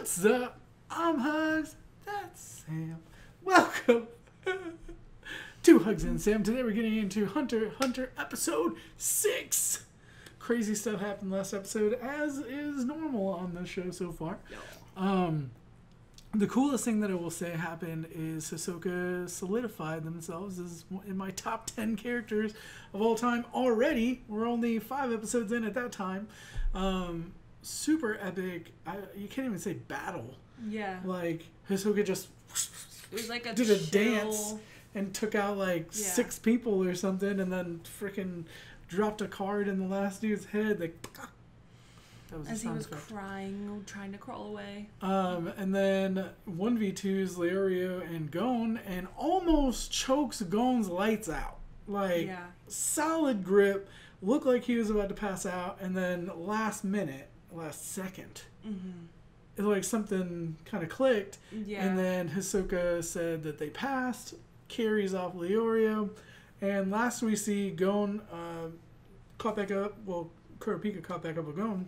What's up? I'm HUGZ. That's Sam. Welcome to HUGZ and Sam. Today we're getting into Hunter x Hunter episode 6. Crazy stuff happened last episode, as is normal on the show so far. The coolest thing that I will say happened is Hisoka solidified themselves as in my top 10 characters of all time already. We're only 5 episodes in at that time. Super epic. You can't even say battle. Yeah. Like, Hisoka just it was like did a dance and took out like 6 people or something, and then freaking dropped a card in the last dude's head. Like, that was as he was crying, trying to crawl away. And then 1v2's Leorio and Gon, and almost chokes Gon's lights out. Like, solid grip. Looked like he was about to pass out, and then last second, it like something kind of clicked. And then Hisoka said that they passed, carries off Leorio, and last we see Gon caught back up. Well, Kurapika caught back up with Gon,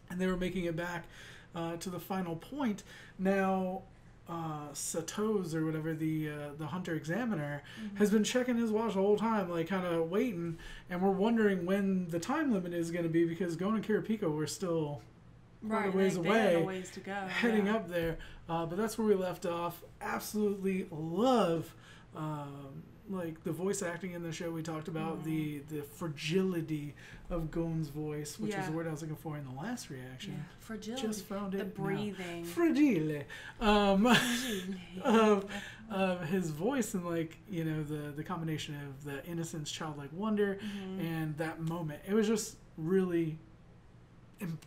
and they were making it back to the final point. Now, Sato's or whatever, the Hunter Examiner, has been checking his watch the whole time, like kind of waiting, and we're wondering when the time limit is going to be, because Gon and Kurapika were still quite a ways away, they had a ways to go, heading up there. But that's where we left off. Absolutely love like the voice acting in the show. We talked about the fragility of Gon's voice, which is the word I was looking for in the last reaction. Fragility. Just found it. The breathing. Fragile. Of his voice, and like, you know, the combination of the innocence, childlike wonder, and that moment. It was just really,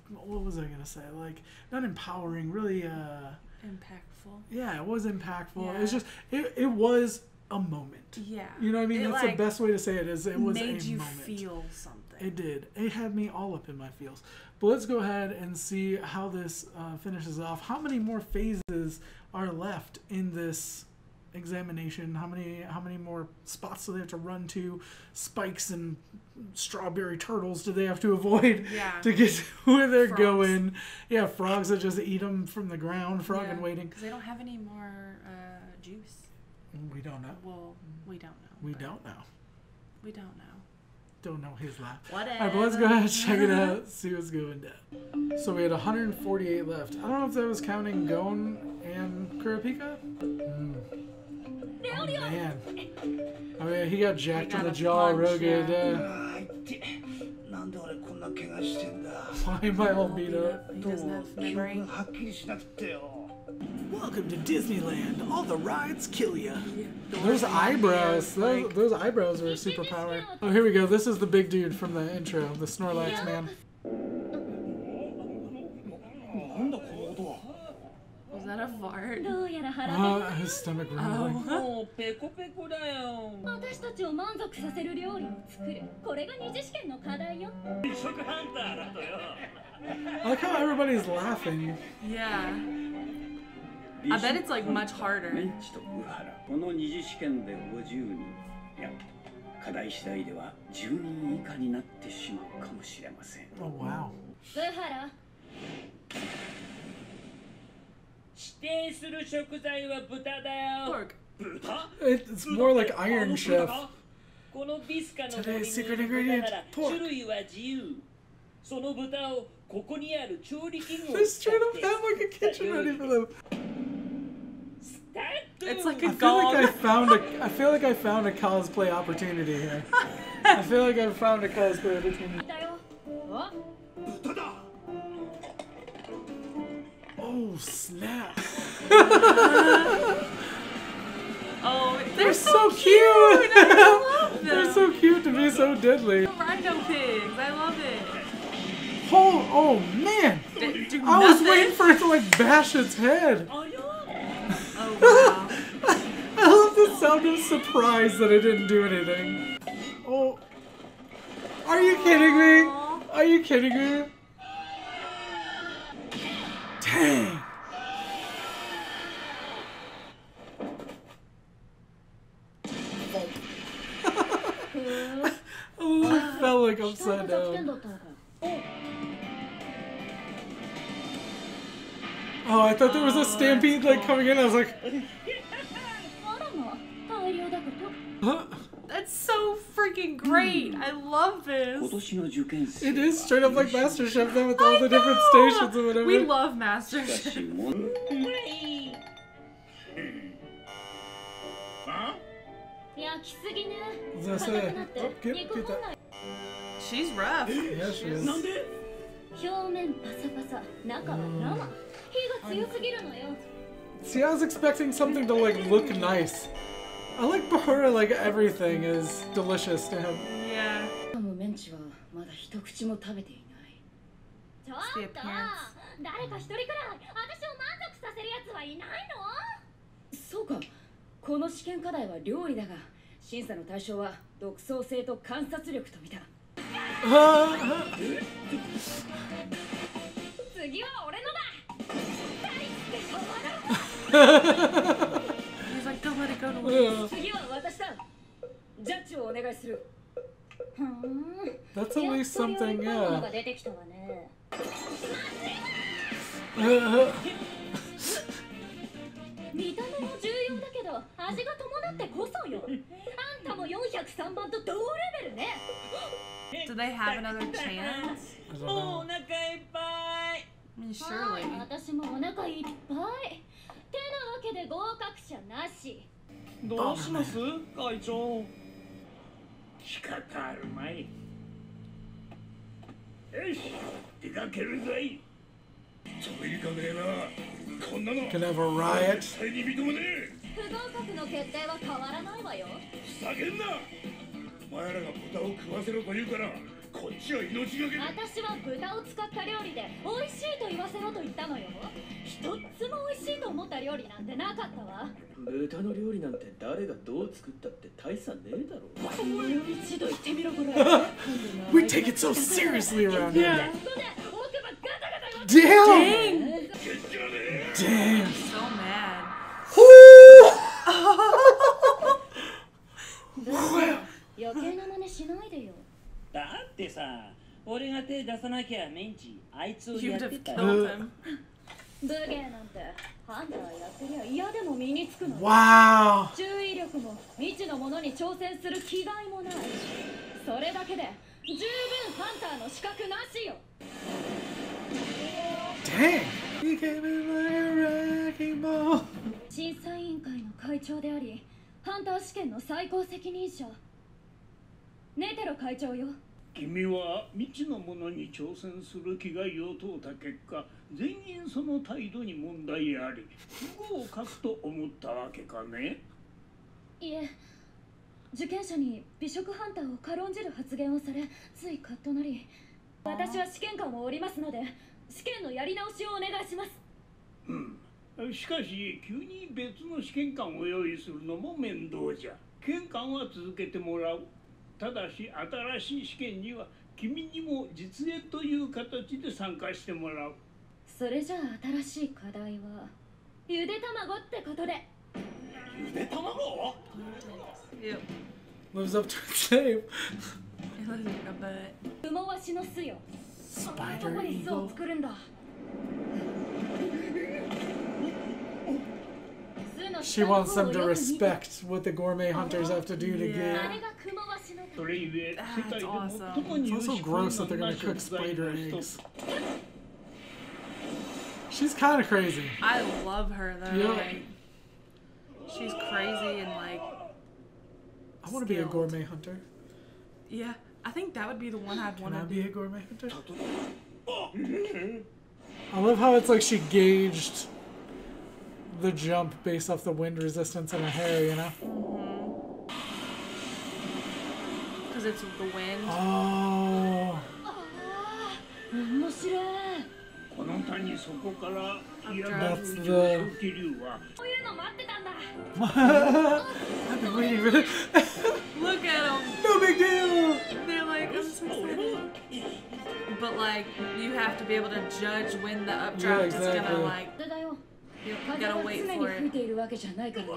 what was I gonna say? Like, not empowering, really. Impactful. Yeah, it was impactful. Yeah. It was just, it was a moment. Yeah. You know what I mean? That's the best way to say it, is it was a moment. Made you feel something. It did. It had me all up in my feels. But let's go ahead and see how this finishes off. How many more phases are left in this examination? How many more spots do they have to run to? Spikes and strawberry turtles do they have to avoid to get to where they're going? Yeah, frogs that just eat them from the ground. Frog and waiting. Because they don't have any more juice. We don't know. Well, we don't know. We don't know. We don't know. Don't know his laugh. Whatever. Alright, but let's go ahead and check it out, see what's going down. So we had 148 left. I don't know if that was counting Gon and Kurapika. Oh man. I mean, he got jacked in the jaw real good. Why am I all beat up? He doesn't have memory. Welcome to Disneyland. All the rides kill you. Those eyebrows. Those eyebrows are a superpower. Oh, here we go. This is the big dude from the intro, the Snorlax man. Was that a fart? His stomach rumbling. Oh. I like how everybody's laughing. Yeah. I bet it's like much harder. Oh wow. Pork. It's more like Iron Chef. Today's secret ingredient, pork. They straight up have like a kitchen ready for them. It's like a I feel like I found a cosplay opportunity here. I feel like I found a cosplay opportunity. Oh snap! Oh, they're so cute. I love them. They're so cute to be so deadly. Rhino pigs, I love it. Oh man! I was waiting for it to like bash its head. Oh wow. I love the sound of surprise that it didn't do anything. Oh. Are you kidding me? Are you kidding me? Dang. I felt like upside down. Oh, I thought there was a stampede like coming in. I was like, huh? That's so freaking great. I love this. It is straight up like MasterChef though, with all the different stations or whatever. We love MasterChef. As I say, oh, get that. She's rough. Yeah, she is. See, I was expecting something to like look nice. I like Bahura, like everything is delicious to him. Yeah. It's the appearance. そうか。この試験課題は料理だが、審査の対象は独創性と観察力と見た。次は俺のだ。He's like, don't let it go to waste. 次は私だ。ジャッジをお願いする。That's at least something, yeah. 見た目も重要だけど味が伴ってこそよ。あんたも403番と同レベルね。Do they have another chance? I mean, surely. 私もお腹いっぱい。てなわけで合格者なし。どうします会長。仕方あるまい。よし、出かけるぞい。そういかねえな。こんなの。Can have a riot. 不合格の決定は変わらないわよ。ふざけんな。お前らが豚を食わせろと言うから、こっちは命がけで。私は豚を使った料理で美味しいと言わせろと言ったのよ。一つも美味しいと思った料理なんてなかったわ。豚の料理なんて誰がどう作ったって大差ねえだろ。一度言ってみろこれ。We take it so seriously around here. Yeah. Damn! Damn! So mad. 余計な真似しないでよ。だってさ、俺が手出さなきゃメンチ、あいつを You'd やって have た killed よ。him. 武芸なんてハンターやってりゃ嫌でも身につくのよ。 Wow! 注意力も未知のものに挑戦する気概もない。それだけで十分ハンターの資格なしよ。 Dang! He came in like a wrecking ball. 審査委員会の会長であり、ハンター試験の最高責任者。ネテロ会長よ。君は未知のものに挑戦する気概を問うた結果、全員その態度に問題あり、不合格と思ったわけかね。いえ、受験者に美食ハンターを軽んじる発言をされ、ついカッとなり、私は試験官を降りますので、試験のやり直しをお願いします。しかし、急に別の試験官を用意するのも面倒じゃ。試験官は続けてもらう。ただし、新しい試験には君にも実演という形で参加してもらう。それじゃあ新しい課題はゆで卵ってことで。ゆで卵？ Ew. Lives up to its name. It looks like a butt. 羽毛は死の巣よ。 Spider どこに巣を Eagle. 作るんだ。She wants them to respect what the gourmet hunters have to do to get. あれが雲鷲の。それゆえ、世界で最も It's 入 also 手 gross that they're gonna cook spider eggs. She's kind of crazy. I love her though. Yeah. Like, she's crazy and like. I want to be a skilled. gourmet hunter. Yeah, I think that would be the one I'd Can want I to be a do. gourmet hunter? I love how it's like she gauged the jump based off the wind resistance in her hair, you know? Because it's the wind. Oh. 面白い。この谷そこから嫌 That's な the... 気流はこういうの待ってたんだ。 I've been waiting for this. Look at them. No big deal. They're like, I'm so excited. But like, you have to be able to judge when the updraft is exactly. gonna like. だよ。 You 風 gotta が wait 常に for 吹い it. ているわけじゃないからな。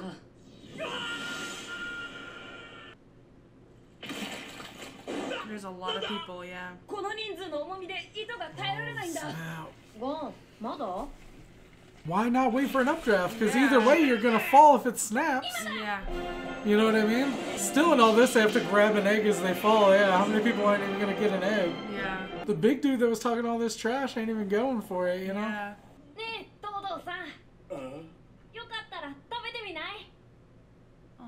There's a lot of people, yeah. この人数の重みで糸が耐えられないんだ。Wow. ゴン、まだ？ why not wait for an updraft? Because Yeah. either way, you're gonna fall if it snaps. Yeah. You know what I mean? Still in all this, they have to grab an egg as they fall. Yeah, how many people aren't even gonna get an egg? Yeah. The big dude that was talking all this trash ain't even going for it, you know? Yeah. ねえ東堂さんああよかったら食べてみない？ Aw.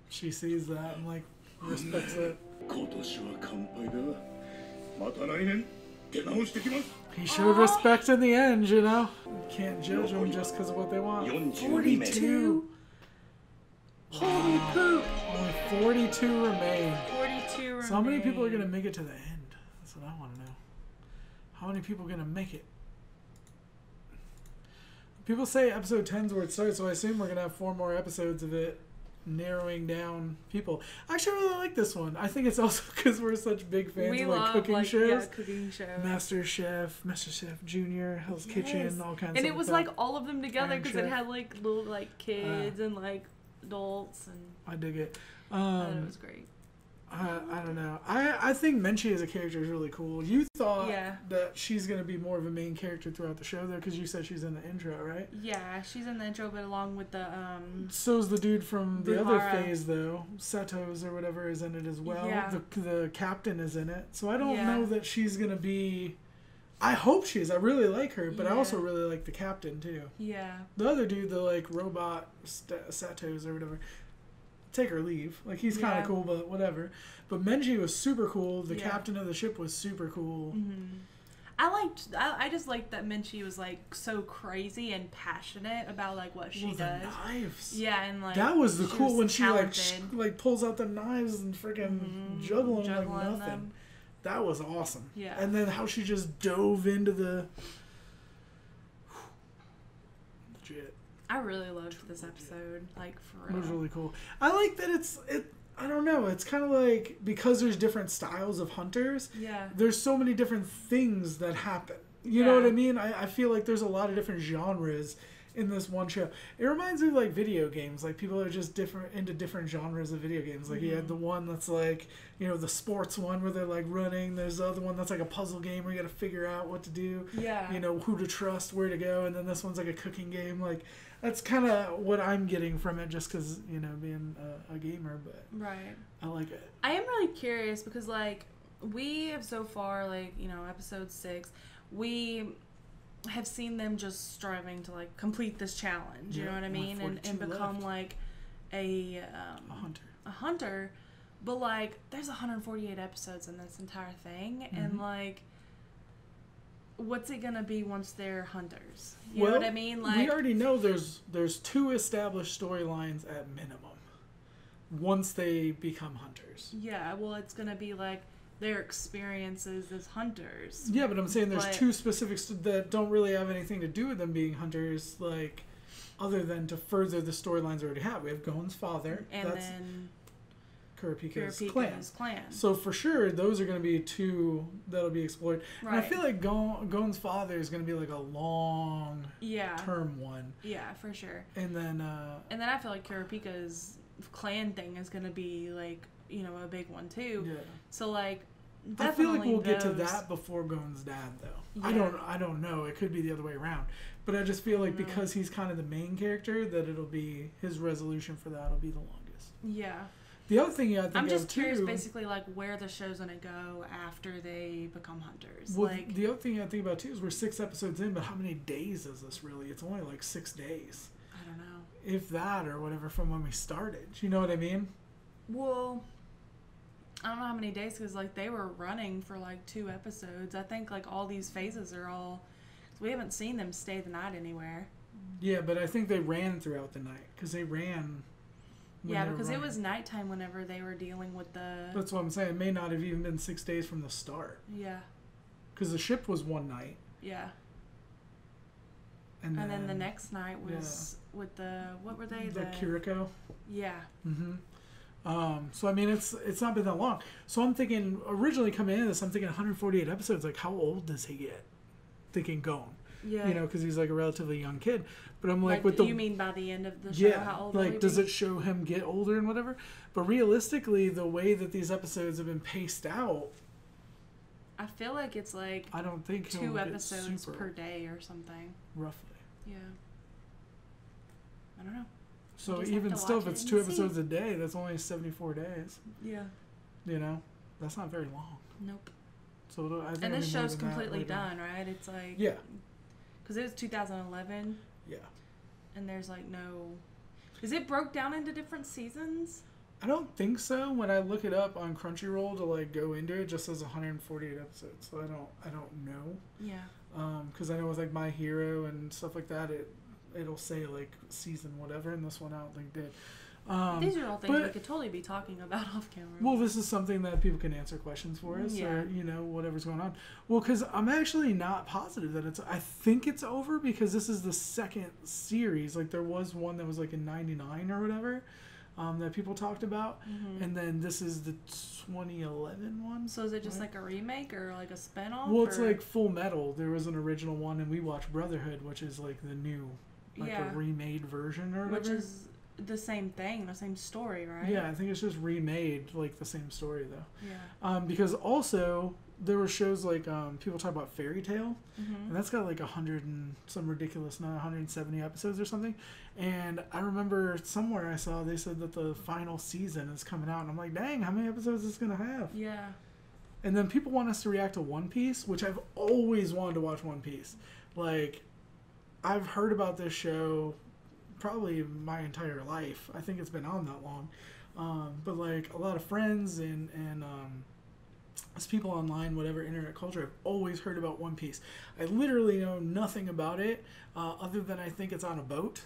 She sees that and like respects it. 今年は乾杯だ。また来年出直してきます。 He showed respect in the end, you know? You can't judge them just because of what they want. 42名。 42. Holy poop. Only 42 remain. 42 So how many people are remain. going to make it to the end? That's what I want to know. How many people are going to make it? People say episode 10 is where it starts, so I assume we're going to have 4 more episodes of it narrowing down people. I actually really like this one. I think it's also because we're such big fans We of like love cooking shows. Yeah, cooking shows. MasterChef Junior, Hell's Kitchen, all kinds of And it was stuff. like all of them together Iron because it Chef. had like little like kids and like adults, and I dig it. I thought it was great. I don't know. I think Menchie as a character is really cool. You thought Yeah. that she's going to be more of a main character throughout the show, though, because you said she's in the intro, right? Yeah, she's in the intro, but along with the So's the dude from the other Buhara. phase, though. Sato's or whatever is in it as well. Yeah. The captain is in it. So I don't Yeah. know that she's going to be... I hope she is. I really like her, but I Yeah. also really like the captain, too. yeah. The other dude, the, like, robot Sato's or whatever... Take or leave. Like, he's kind Yeah. of cool, but whatever. But Menchie was super cool. The Yeah. captain of the ship was super cool. I just liked that Menchie was like so crazy and passionate about like what she Well, the does. knives. Yeah, and like That was the cool was when she talented. like pulls out the knives and freaking juggling like nothing. them. That was awesome. Yeah. And then how she just dove into the legit. I really loved this episode, like for It real. was really cool. I like that I don't know, it's kind of like because there's different styles of hunters. Yeah. There's so many different things that happen. You know Yeah. what I mean? I feel like there's a lot of different genres in this one show. It reminds me of like video games. Like people are just into different genres of video games. Like you had the one that's like, you know, the sports one where they're like running. There's the other one that's like a puzzle game where you got to figure out what to do. Yeah. You know, who to trust, where to go. And then this one's like a cooking game. Like that's kind of what I'm getting from it just because, you know, being a gamer. But Right. I like it. I am really curious because like we have so far, like, you know, episode 6, we have seen them just striving to like complete this challenge, you Yeah, know what I only mean, and 42 become left. like a hunter. a hunter. But like there's 148 episodes in this entire thing, and like what's it gonna be once they're hunters? You know what I mean? Like we already know there's 2 established storylines at minimum once they become hunters. yeah, well, it's gonna be like their experiences as hunters. Yeah, but I'm saying there's But- 2 specifics that don't really have anything to do with them being hunters, like other than to further the storylines we already have. We have Gon's father, And that's then Kurapika's clan. Kurapika's clan. So for sure, those are going to be 2 that'll be explored. And I Right. feel like Gon's father is going to be like a long Yeah. term one, Yeah, for sure. and then And then I feel like Kurapika's clan thing is gonna be like, you know, a big one too. yeah. So like, I feel like definitely we'll get to those- that before Gon's dad, though. Yeah. I don't know. It could be the other way around, but I just feel like because he's kind of the main character, that it'll be his resolution for that will be the longest. Yeah. The other thing I think I'm of just curious, too. basically, like where the show's gonna go after they become hunters. Well, like, the other thing I think about too is we're 6 episodes in, but how many days is this really? It's only like 6 days, I don't know. if that, or whatever, from when we started. You know what I mean? Well, I don't know how many days because like they were running for like 2 episodes. I think like all these phases are all. We haven't seen them stay the night anywhere. Yeah, but I think they ran throughout the night because they ran. when Yeah, they were because it running. was nighttime whenever they were dealing with the. That's what I'm saying. It may not have even been 6 days from the start Yeah. because the ship was one night, Yeah. and And then the next night was with the what were they? the Kiriko. Yeah. So I mean, it's not been that long. So I'm thinking originally coming into this, I'm thinking 148 episodes. Like, how old does he get? Thinking Gon, Yeah. you know, because he's like a relatively young kid. But I'm like, Like, with the you mean by the end of the show, yeah, how old will he like does be? it show him get older and whatever? But realistically, the way that these episodes have been paced out, I feel like it's like I don't think 2 episodes per day or something. Roughly. Yeah. I don't know. So even still, if it's 2 episodes a day, that's only 74 days. Yeah. You know, that's not very long. Nope. So I think and this show's completely done, right? It's like because it was 2011. Yeah. And there's like no. Is it broke down into different seasons? I don't think so. When I look it up on Crunchyroll to like go into it, just says 148 episodes. So I don't know. Yeah. Because I know with like My Hero and stuff like that, it'll say like season whatever, and this one I don't think did. These are all things we could totally be talking about off camera. Well, this is something that people can answer questions for us, or you know, whatever's going on. Well, because I'm actually not positive that it's. I think it's over because this is the second series. Like there was one that was like in '99 or whatever, that people talked about, and then this is the 2011 one. So is it just like a remake or like a spinoff? Well, it's like Full Metal. There was an original one, and we watched Brotherhood, which is like the new, like a remade version or whatever. Which is the same thing, the same story, right? Yeah, I think it's just remade, like the same story though. Yeah. Because also there were shows like people talk about Fairy Tail, and that's got like 100 and some ridiculous 170 episodes or something. And I remember somewhere I saw they said that the final season is coming out, and I'm like, dang, how many episodes is this gonna have? Yeah. And then people want us to react to One Piece, which I've always wanted to watch One Piece. Like, I've heard about this show probably my entire life. I think it's been on that long. But like a lot of friends and as people online, whatever, internet culture, I've always heard about One Piece. I literally know nothing about it other than I think it's on a boat.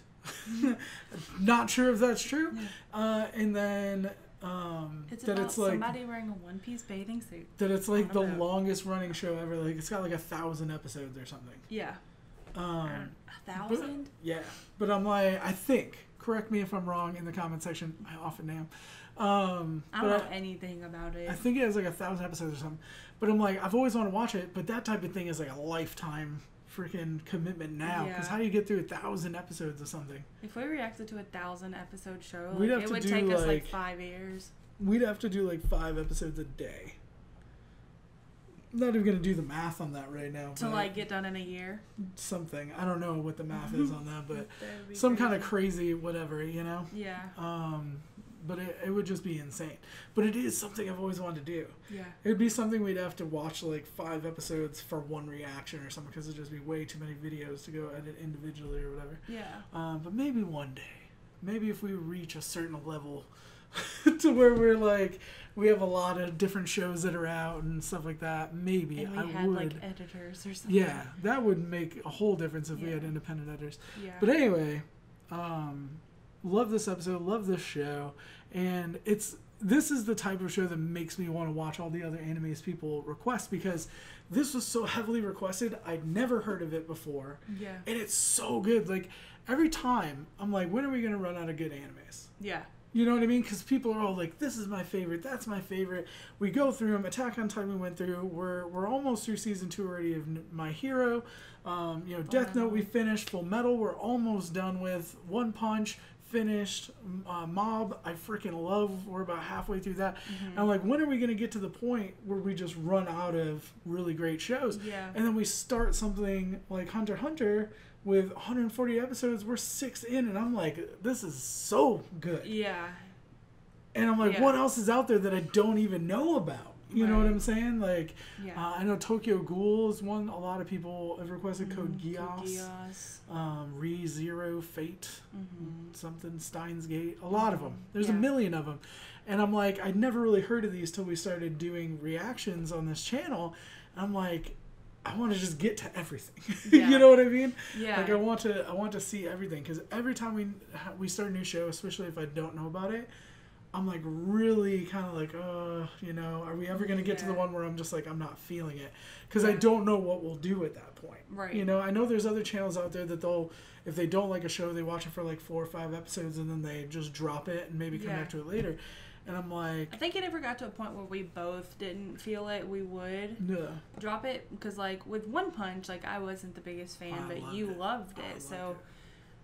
Not sure if that's true. And then it's that about it's like somebody wearing a One Piece bathing suit. That it's like the longest running show ever. Like it's got like 1,000 episodes or something. Yeah. 1,000? Yeah. But I'm like, I think, correct me if I'm wrong in the comment section. I often am. I don't know anything about it. I think it has like 1,000 episodes or something. But I'm like, I've always wanted to watch it, but that type of thing is like a lifetime freaking commitment now. Because how do you get through 1,000 episodes of something? If we reacted to 1,000 episode show, like, it would take us like 5 years. We'd have to do like 5 episodes a day. I'm not even going to do the math on that right now. To like get done in a year? Something. I don't know what the math is on that, but some kind of crazy whatever, you know? Yeah. But it would just be insane. But it is something I've always wanted to do. Yeah. It would be something we'd have to watch like 5 episodes for one reaction or something because it'd just be way too many videos to go edit individually or whatever. Yeah. But maybe one day. Maybe if we reach a certain level to where we're like, we have a lot of different shows that are out and stuff like that, maybe and we I had would. Like editors or something. Yeah, that would make a whole difference if we had independent editors. Yeah. But anyway, love this episode, love this show, and this is the type of show that makes me want to watch all the other animes people request because this was so heavily requested. I'd never heard of it before. Yeah. And it's so good. Like every time I'm like, when are we going to run out of good animes? Yeah. You know what I mean? Because people are all like, this is my favorite, that's my favorite. We go through them. Attack on Titan we went through. We're almost through season 2 already of My Hero. Death Note we finished. Full Metal we're almost done with. One Punch finished. Mob I freaking love. We're about halfway through that. And I'm like, when are we going to get to the point where we just run out of really great shows? Yeah. And then we start something like Hunter x Hunter with 140 episodes, we're 6 in, and I'm like, this is so good. Yeah. And I'm like, what else is out there that I don't even know about? You know what I'm saying? Like, I know Tokyo Ghoul is one. A lot of people have requested Code Geass. ReZero, Fate, something, Steins Gate. A lot of them. There's a million of them. And I'm like, I'd never really heard of these till we started doing reactions on this channel. And I'm like, I want to just get to everything. You know what I mean? Yeah. Like I want to see everything because every time we start a new show, especially if I don't know about it, I'm like really kind of like, are we ever going to get to the one where I'm just like, I'm not feeling it because I don't know what we'll do at that point. Right. You know, I know there's other channels out there that if they don't like a show, they watch it for like 4 or 5 episodes and then they just drop it and maybe come back to it later. And I'm like... I think it never got to a point where we both didn't feel it. We would drop it. Because, like, with One Punch, like, I wasn't the biggest fan, but you loved it. So,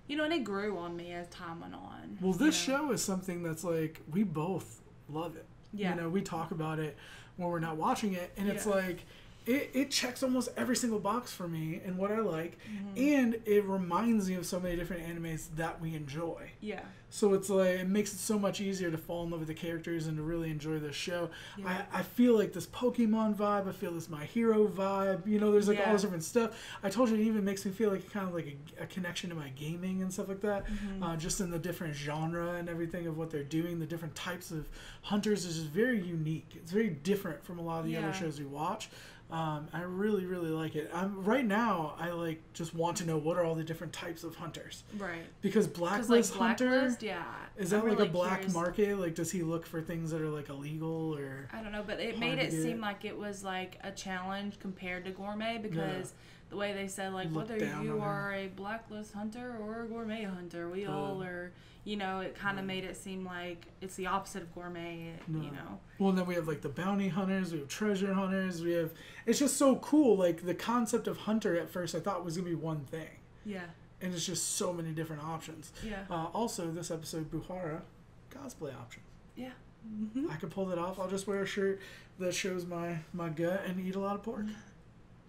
you know, and it grew on me as time went on. Well, this show is something that's, like, we both love it. Yeah. You know, we talk about it when we're not watching it. And it's like, it checks almost every single box for me and what I like, and it reminds me of so many different animes that we enjoy. Yeah. So it's like, it makes it so much easier to fall in love with the characters and to really enjoy this show. Yeah. I feel like this Pokemon vibe. I feel this My Hero vibe. You know, there's like all this different stuff. I told you it even makes me feel like kind of like a connection to my gaming and stuff like that. Just in the different genre and everything of what they're doing. The different types of hunters is just very unique. It's very different from a lot of the other shows we watch. I really, really like it. Right now, I like just want to know what are all the different types of hunters. Right. Because Blacklist Hunter, yeah. is that like a black market? Like, does he look for things that are like illegal or? I don't know, but it made it seem like it was like a challenge compared to Gourmet because the way they said like whether you are a Blacklist hunter or a Gourmet hunter, we all are. You know, it kind of made it seem like it's the opposite of Gourmet, you know. Well, and then we have, like, the bounty hunters, we have treasure hunters, we have... It's just so cool. Like, the concept of hunter at first I thought was going to be one thing. Yeah. And it's just so many different options. Yeah. Also, this episode, Buhara, cosplay option. Yeah. I could pull that off. I'll just wear a shirt that shows my gut and eat a lot of pork.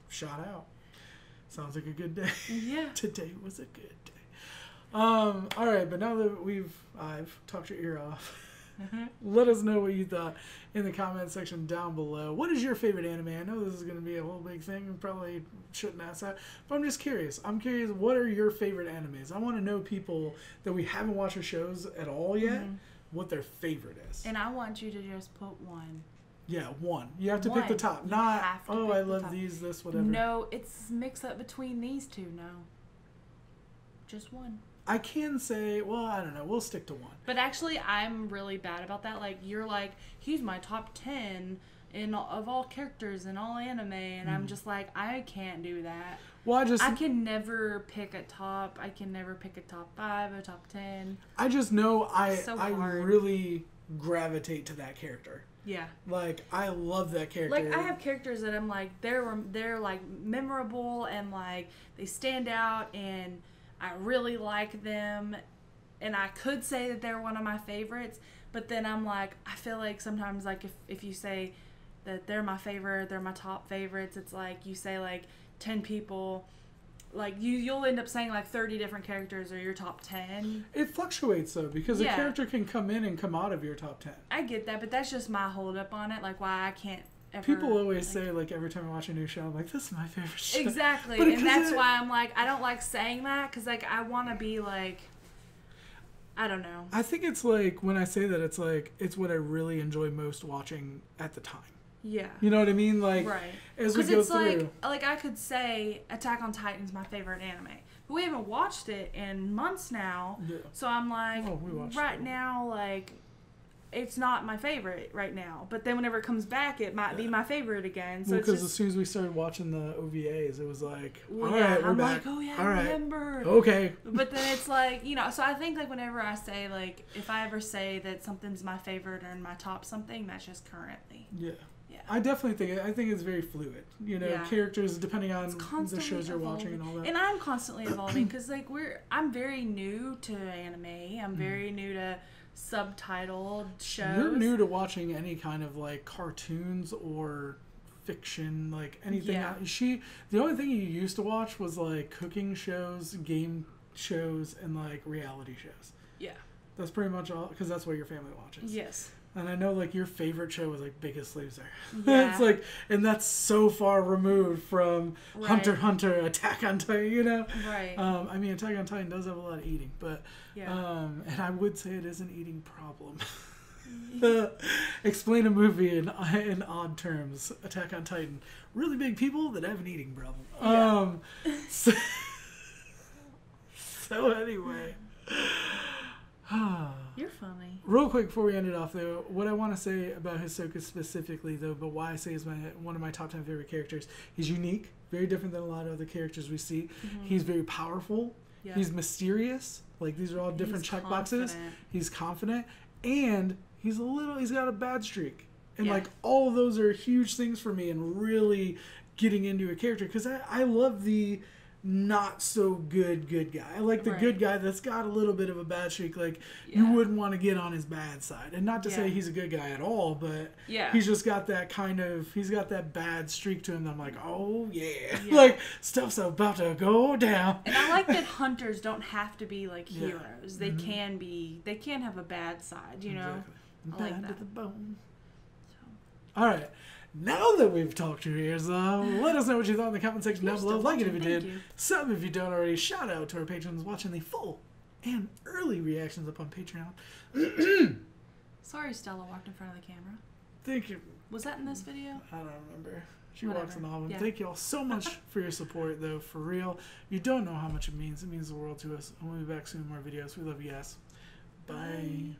Shout out. Sounds like a good day. Yeah. Today was a good day. All right, but now that I've talked your ear off, let us know what you thought in the comment section down below. What is your favorite anime? I know this is going to be a whole big thing. We probably shouldn't ask that, but I'm just curious. I'm curious, what are your favorite animes? I want to know people that we haven't watched their shows at all yet, what their favorite is. And I want you to just put one. Yeah, one. You have to pick the top. Not, oh, I love these, this, whatever. No, it's mix up between these two. No. Just one. I can say, well, I don't know. We'll stick to one. But actually, I'm really bad about that. Like, you're like, he's my top 10 of all characters in all anime. And I'm just like, I can't do that. Well, I can never pick a top. I can never pick a top 5, a top 10. I just know I really gravitate to that character. Yeah. Like, I love that character. Like, I have characters that I'm like, they're like memorable and like they stand out and I really like them, and I could say that they're one of my favorites, but then I'm like, I feel like sometimes, like, if you say that they're my favorite, they're my top favorites, it's like you say, like, 10 people, like, you'll end up saying, like, 30 different characters are your top 10. It fluctuates, though, because a character can come in and come out of your top 10. I get that, but that's just my hold up on it, like, why I can't ever, people always say, like, every time I watch a new show, I'm like, this is my favorite show. Exactly. And that's why I'm like, I don't like saying that because, like, I want to be like, I don't know. I think it's like, when I say that, it's like, it's what I really enjoy most watching at the time. Yeah. You know what I mean? Like, right. As we go through. Like I could say Attack on Titan's my favorite anime. But we haven't watched it in months now. Yeah. So I'm like, right now, like, it's not my favorite right now, but then whenever it comes back, it might be my favorite again. So because as soon as we started watching the OVAs, it was like, all right, we're I'm back. Like, oh yeah, all I right. remember. Okay. But then it's like, you know, so I think like whenever I say like, if I ever say that something's my favorite or in my top something, that's just currently. Yeah. Yeah. I definitely think it's very fluid. You know, characters depending on the shows you're watching and all that. And I'm constantly evolving because like I'm very new to anime. I'm very new to subtitled shows. You're new to watching any kind of like cartoons or fiction, like anything. Yeah. The only thing you used to watch was like cooking shows, game shows, and like reality shows. Yeah. That's pretty much all, because that's what your family watches. Yes. And I know like your favorite show was like Biggest Loser. Yeah. It's like, and that's so far removed from Hunter x Hunter, Attack on Titan, you know? Right. I mean, Attack on Titan does have a lot of eating, but and I would say it is an eating problem. Explain a movie in odd terms. Attack on Titan. Really big people that have an eating problem. Yeah. So anyway. You're funny. Real quick before we end it off, though, what I want to say about Hisoka specifically, though, but why I say he's one of my top 10 favorite characters, he's unique, very different than a lot of other characters we see. Mm-hmm. He's very powerful. Yeah. He's mysterious. Like, these are all different checkboxes. He's confident. And he's got a bad streak. And, like, all of those are huge things for me and really getting into a character. Because I love the not so good guy. I like the good guy that's got a little bit of a bad streak. Like, yeah. you wouldn't want to get on his bad side. And not to say he's a good guy at all, but he's just got that he's got that bad streak to him that I'm like, oh yeah. Like, stuff's about to go down. And I like that hunters don't have to be like heroes. They can have a bad side, you know? Exactly. Bad like to the bone. So. All right. Now that we've talked to your ears, let us know what you thought in the comment section down below. Like it if you did. Sub if you don't already. Shout out to our patrons watching the full and early reactions up on Patreon. Sorry, Stella walked in front of the camera. Thank you. Was that in this video? I don't remember. She walks in all of them. Yeah. Thank you all so much for your support, though. For real. You don't know how much it means. It means the world to us. And we'll be back soon with more videos. We love you guys. Bye.